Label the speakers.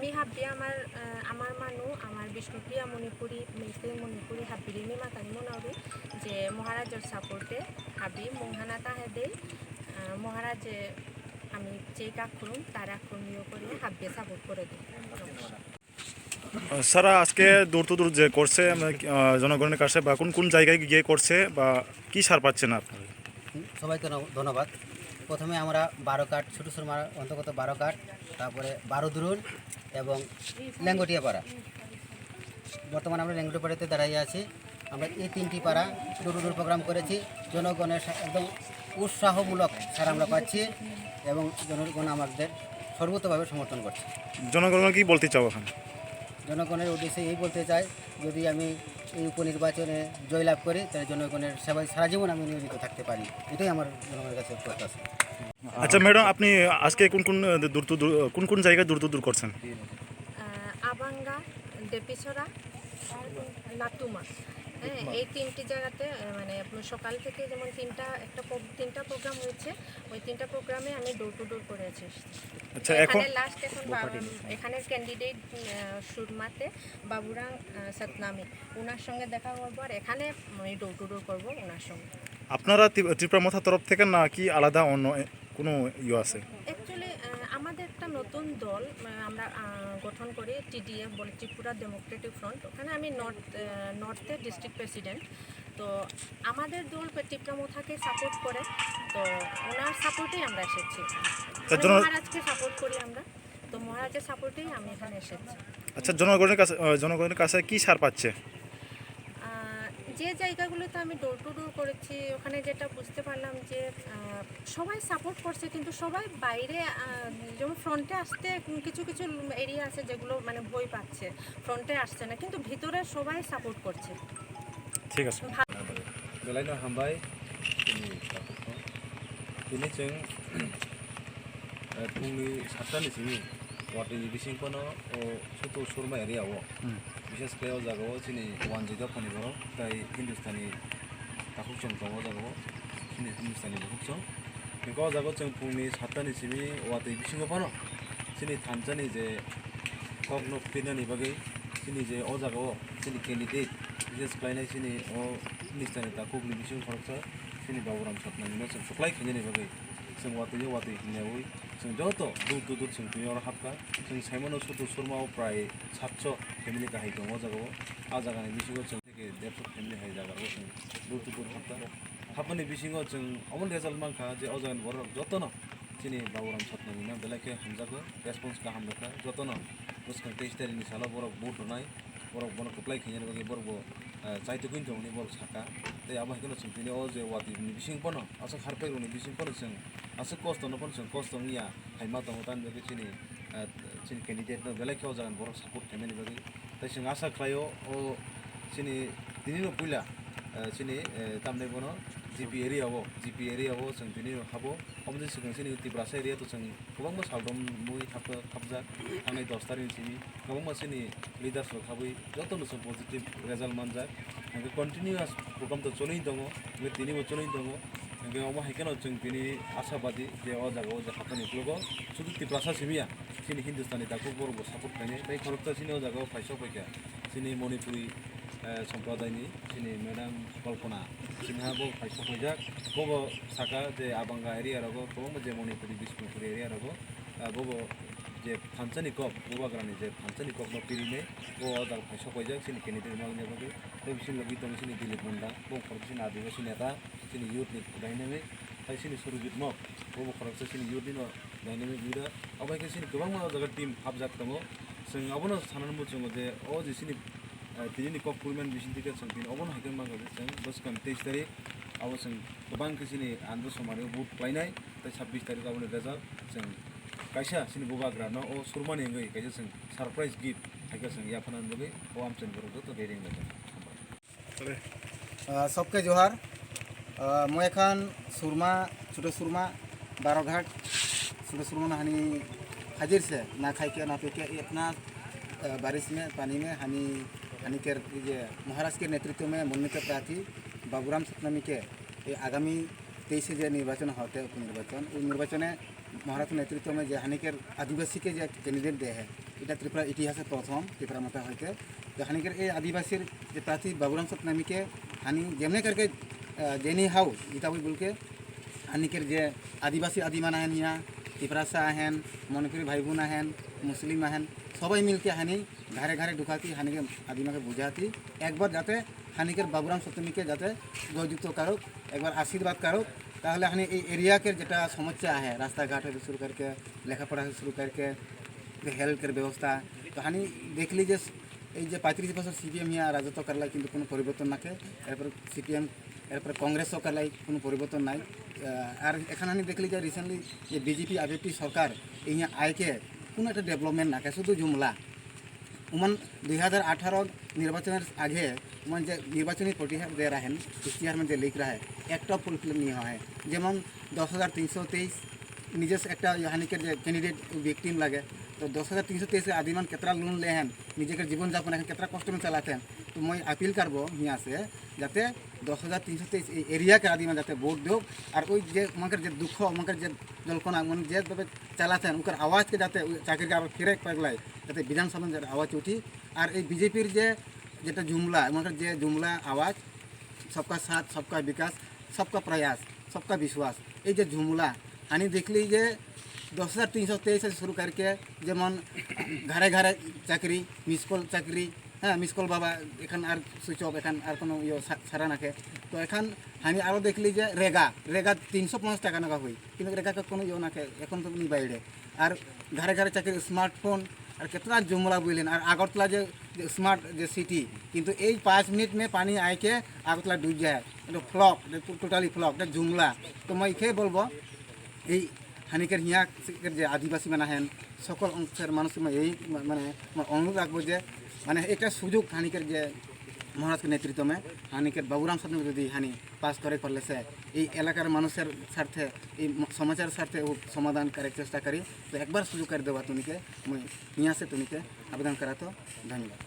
Speaker 1: मी hobby আমার মানু আমার বিষ্ণুপ্রিয়া মণিপুরি মেতে মণিপুরি হাব্বিরি মি মাতানি মনাউরি যে মহারাজের সাপোর্টে হাবি মুংহানা তাহেদে মহারাজে আমি যে কাকুরুম তার আক্রমীয় করে হাব্বে সাপোর্ট করে দিই।
Speaker 2: স্যার আজকে দূর তো দূর যে করছে জনগণের কাছে বা কোন কোন জায়গায় গিয়ে করছে বা কি সার পাচ্ছেন আপনারা?
Speaker 3: সবাইকে ধন্যবাদ। প্রথমে আমরা 12 কাঠ ছোটো সুরমার অন্তর্গত 12 কাঠ, তারপরে 12 দুরুন এবং ল্যাঙ্গটিয়া পাড়া। বর্তমানে আমরা ল্যাঙ্গটিয়া পাড়াতে দাঁড়িয়ে আছি। আমরা এই 3টি পাড়া ডোর ডোর প্রোগ্রাম করেছি। জনগণের একদম উৎসাহমূলক সার আমরা পাচ্ছি এবং জনগণ আমাদের সর্বতভাবে সমর্থন করছে।
Speaker 2: জনগণকে কি বলতে চাও এখন?
Speaker 3: জনগণের উদ্দেশ্যে এই বলতে চাই, যদি আমি এই উপনির্বাচনে জয়লাভ করি তাহলে জনগণের সেবায় সারা জীবন আমি নিয়োজিত থাকতে পারি, এটাই আমার জনগণের কাছে প্রত্যাশা।
Speaker 2: আচ্ছা ম্যাডাম, আপনি আজকে কোন কোন জায়গায় দূর করছেন?
Speaker 1: আবাঙ্গা, ডেপিছড়া, লাতুমা, হ্যাঁ, এই 3টি জায়গাতে মানে সকাল থেকে যেমন তিনটা প্রোগ্রাম হয়েছে, ওই 3টা প্রোগ্রামে আমি ডোর টু ডোর করে এসেছি।
Speaker 2: আচ্ছা, এখন
Speaker 1: লাস্ট এখানের ক্যান্ডিডেট সুরমাতে বাবুরাং সতনামি, ওনার সঙ্গে দেখা করবো, আর এখানে আমি ডোর টু ডোর করবো ওনার সঙ্গে।
Speaker 2: আপনারা ত্রিপুরা মথা তরফ থেকে না কি আলাদা অন্য কোনো আছে?
Speaker 1: অ্যাকচুয়ালি আমাদের একটা নতুন দল আমরা গঠন করি, টিডিএফ বলে, ত্রিপুরা ডেমোক্রেটিক ফ্রন্ট। ওখানে আমি নর্থের ডিস্ট্রিক্ট প্রেসিডেন্ট। তো আমাদের দল ত্রিপুরা মোথাকে সাপোর্ট করে, তো ওনার সাপোর্টেই আমরা এসেছি। মহারাজকে সাপোর্ট করি আমরা, তো মহারাজের সাপোর্টেই আমি এখানে এসেছি।
Speaker 2: আচ্ছা, জনগণের কাছে কি সার পাচ্ছে?
Speaker 1: যে জায়গাগুলোতে আমি ডোর টু ডোর করেছি ওখানে যেটা বুঝতে পারলাম যে সবাই সাপোর্ট করছে, কিন্তু সবাই বাইরে যেমন ফ্রন্টে আসতে কিছু কিছু এরিয়া আছে যেগুলো মানে ভয় পাচ্ছে, ফ্রন্টে আসছে না, কিন্তু ভিতরে সবাই সাপোর্ট করছে।
Speaker 2: ঠিক আছে।
Speaker 4: बेलायनो हामबाय दिनै जों फुंनि 7टानिसिम वाटनि बिसिंखौनो सुतु सुरमा एरियाव बिसेसके जागाव जोंनि वान जिगा फनिबर जाय हिन्दुस्तानी दाखुकजों दङ जागाव जोंनि हिन्दुस्तानी दाखुकजों बेखौ जागाव जों फुंनि 7टानिसिम वाटनि बिसिङाव फानो जोंनि थानसानि जे कगनो फिरनानि बागै जोंनि जे जागाव जोंनि केन्डिडेट बिसेस खालायनाय जोंनि हिन्दुस्तानी दाखुकनि बिसिं खरसा जोंनि बाबुराम सतनामिनो जों सप्लाय खालायनायनि बागै जों वाटै होननायावै जों जत दूर जों बेयाव हाबखा जों साइमन सुतु सुरमाव प्राय 700 फेमिलि गाहाय दङ जागाव आ जागानि बिसिङाव जों 150 फेमिलि हाय जागाव जों दूर हाबखा हाबनि बिसिङाव जों अमन रेजाल्ट मानखा जे अजागानि बर जतन जोंनि बाबुराम सतनामिनो बेलायखे हामजाखो रेसपन्स गाहाम देखा जतन बुसखां 23 तारिखनि सालाव बरफ बुट होनाय बरफ बन सप्लाय खालायनायनि बागै बरफ जायतो किन दंनि बरफ साखा ते आबा हेकनो जों दिनै जे वाटिनि बिसिं पनो आसा खारफैगोनि बिसिं पनो जों आसा कस्तनो पनो जों कस्तनिया हाइमा दङ तान बागै जोंनि केन्डिडेटनो बेलायखे अजागानि बरफ सापर्ट खालायनायनि बागै दा जों आसा खालायो जोंनि दिनैनो पहिला जोंनि तामनाय बनो जिपि एरियाव जों दिनै हाबो अमजे सिगां जोंनि तिब्रासा एरिया तो जों गोबां सावदम मुइ थाबजा थांनाय 10 तारिखसिम गोबां जोंनि लिडार्सफोर थाबै जतनो जों पजिटिभ रेजाल्ट मोनजा कन्टिनिउआस प्रग्राम तो चलै दङ दिनैबो चलै दङ अमा हाइकेनो जों दिनै आशाबादी जे जागाव जे हाबनि लोगो शुद्ध तिब्रासा सिमिया जोंनि हिन्दुस्तानी दाखौ बर'बो सापर्ट खालायनाय बै खरकता जोंनि जागाव फायसा फैखा जोंनि मणिपुरी सम्प्रदायनि जोंनि मेडाम कल्पना जोंहाबो फायसा फैजाक बबो साका जे आबांगा एरिया रागो गोबां जे मणिपुरी बिष्णुपुरी एरिया रागो बबो जे थानसानि कप बबाग्रानि जे थानसानि कप न पिरिने बो जाग फायसा फैजाक जोंनि केन्डिडेट मागने बागै बै बिसिं लगि दं जोंनि दिलीप मुंडा बो खरकसिन आदिबासी नेता जोंनि युथनि डायनामिक ताइ जोंनि सुरजित मक बबो खरकसा जोंनि युथनि डायनामिक लिडार अबायके जोंनि गोबां जागा टीम हाबजाक दङ जों अबनो साननानै बुङो जे जे जोंनि दिनैनि कप पुरमेन बिसिंथिखौ जों दिनै अबनो हायगोन मागो जों बसखां 23 तारिख अब जों गोबां जोंनि आन्दो समारियाव बुट लायनाय 26 तारिख आबनो रेजाल्ट जों कायसा जोंनि बबाग्रानो सुरमानि गै कायसा जों सरप्राइज गिफ्ट हायगा जों याफानान बगै आमचन बरगो तो देरिं लगन
Speaker 3: सबके जोहार। मैं एखान सुरमा छोटो सुरमा 12 घाट छोटो सुरमा हानि हाजिर से ना खाइके ना पेके इतना बारिश में पानी में हानि के महाराज के नेतृत्व में मनोनीत प्रार्थी बाबूराम सतनामी के आगामी 23 जे निर्वाचन होते उपनिर्वाचन निर्वाचने
Speaker 5: महाराज के नेतृत्व में जो हानिकर आदिवासी के जो कैंडिडेट दे है এটা ত্রিপুরা ইতিহাসে প্রথম ত্রিপুরা মতো হইতে তো হানিকের এই আদিবাসীর যে প্রার্থী বাবুরাম সতনামীকে হানি যেমনি করকে যেনি হাউ এটা বই বলকে হানিকের যে আদিবাসী আদিমান আহেন ইয়া ত্রিপুরাসা আহেন মণিপুরি ভাই বোন আহেন মুসলিম আহেন সবাই মিলকে হানি ঘরে ঘরে ঢুকাতি হানিকে আদিমাকে বুঝাতি একবার যাতে হানিকের বাবুরাম সতনামীকে যাতে জয়যুক্ত কারক একবার আশীর্বাদ কারক তাহলে হানি এই एरिया के যেটা সমস্যা है रास्ता घाट से शुरू करके लेखा पढ़ा से शुरू करके हेल्थ केयर व्यवस्था तो हानि देख लीजिए এই যে 35 বছর সিপিএম হিয়া রাজত্ব করলাই কিন্তু কোনো পরিবর্তন নাকে এরপর সিপিএম এরপর কংগ্রেসও করলাই কোনো পরিবর্তন নাই আর এখানে আমি দেখলি যে রিসেন্টলি যে বিজেপি আবিপি সরকার এই আয়কে কোনো একটা ডেভেলপমেন্ট নাকে শুধু জুমলা उमन 2018 निर्वाचन आगे उमन जो निर्वाचनी प्रतिहार दे रहा है इश्तिहार में जो लिख रहा है एक फुलफिल नहीं हुआ है जेमन 10,323 निजे से एक हानिकर कैंडिडेट विक्टिम लगे तो 10,323 आदिमान केतरा लोन ले हैं निजे के जीवन यापन केतरा कष्ट में चलाते हैं तो मैं अपील करब यहाँ से जाते 10,323 एरिया के आदिमान जाते वोट दो और वही जो दुख उनकर जल्पना मन जे चलाते हैं उनकर आवाज़ के जाते चाकरी के फिरे पगलाय जाते विधानसभा में आवाज़ उठी और ये बीजेपीर जेटा जुमला उनकर जे जुमला आवाज़ सबका साथ सबका विकास सबका प्रयास सबका विश्वास ये जो जुमला हानि देखली जे 10,323 से शुरू करके जेमन घरे घरे चाकरी मिसकल चाकरी हाँ मिसकल बाबा एखान आर सुइच अफ एखान आर कोनो इयो सारा नाके तो एखान हानि आरो देखली जे रेगा रेगा 350 टाका नाका हुई किन्तु रेगा का कोनो इयो नाके এখন তো নি বাইরে আর ঘরে ঘরে চাকরি স্মার্টফোন আর कितना जुमला बुझलें और आगरतला जो स्मार्ट जो सिटी किंतु एक 5 मिनट में पानी आए के आगरतला डूब जाए तो फ्लॉप टोटाली फ्लॉप जुमला तो मैं ये बोलबो এই হানিকের হিয়া যে আদিবাসী মানে হেন সকল অংশের মানুষ এই মানে অনুরোধ রাখবো যে মানে একটা সুযোগ হানিকের যে মহারাজ के नेतृत्व में हानिकर बाबूराम सतनामी যদি হানি পাস করে করলে সে এই এলাকার মানুষের স্বার্থে এই সমাজের স্বার্থে ও সমাধান করার চেষ্টা করি তো একবার সুযোগ করে দেওয়া তুমিকে मैं यहाँ से तुमके आवेदन करा तो धन्यवाद।